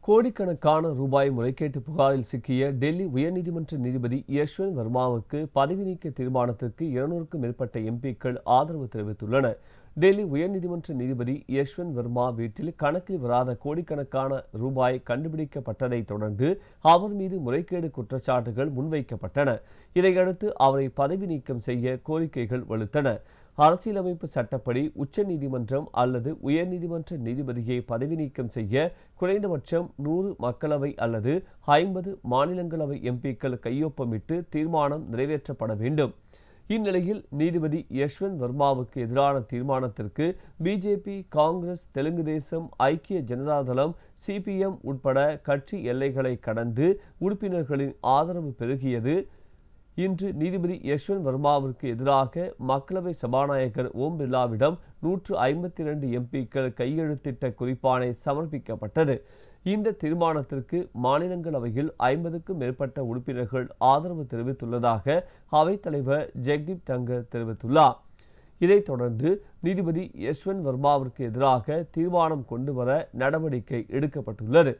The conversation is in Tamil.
கோடிக்கணக்கான ரூபாய் முறைகேட்டு புகாரில் சிக்கிய டெல்லி உயர்நீதிமன்ற நீதிபதி யஷ்வந்த் வர்மாவுக்கு பதவி நீக்க தீர்மானத்திற்கு 200க்கும் மேற்பட்ட எம்பிக்கள் ஆதரவு தெரிவித்துள்ளனர். டெல்லி உயர்நீதிமன்ற நீதிபதி யஷ்வந்த் வர்மா வீட்டில் கணக்கில் வராத கோடிக்கணக்கான ரூபாய் கண்டுபிடிக்கப்பட்டதைத் தொடர்ந்து அவர் மீது முறைகேடு குற்றச்சாட்டுகள் முன்வைக்கப்பட்டன. இதையடுத்து அவரை பதவி நீக்கம் செய்ய கோரிக்கைகள் வலுத்தன. அரசியலமைப்பு சட்டப்படி உச்சநீதிமன்றம் அல்லது உயர்நீதிமன்ற நீதிபதியை பதவி நீக்கம் செய்ய குறைந்தபட்சம் 100 மக்களவை அல்லது 50 மாநிலங்களவை எம்பிக்கள் கையொப்பமிட்டு தீர்மானம் நிறைவேற்றப்பட வேண்டும். இந்நிலையில் நீதிபதி யஷ்வந்த் வர்மாவுக்கு எதிரான தீர்மானத்திற்கு பிஜேபி, காங்கிரஸ், தெலுங்கு தேசம், ஐக்கிய ஜனதாதளம், சிபிஎம் உட்பட கட்சி எல்லைகளை கடந்து உறுப்பினர்களின் ஆதரவு பெருகியது. இன்று நீதிபதி யஷ்வந்த் வர்மாவிற்கு எதிராக மக்களவை சபாநாயகர் ஓம் பிர்லாவிடம் 152 எம்பிக்கள் கையெழுத்திட்ட குறிப்பாணை சமர்ப்பிக்கப்பட்டது. இந்த தீர்மானத்திற்கு மாநிலங்களவையில் 50க்கும் மேற்பட்ட உறுப்பினர்கள் ஆதரவு தெரிவித்துள்ளதாக அவைத்தலைவர் ஜெக்தீப் தங்கர் தெரிவித்துள்ளார். இதைத் தொடர்ந்து நீதிபதி யஷ்வந்த் வர்மாவிற்கு எதிராக தீர்மானம் கொண்டுவர நடவடிக்கை எடுக்கப்பட்டுள்ளது.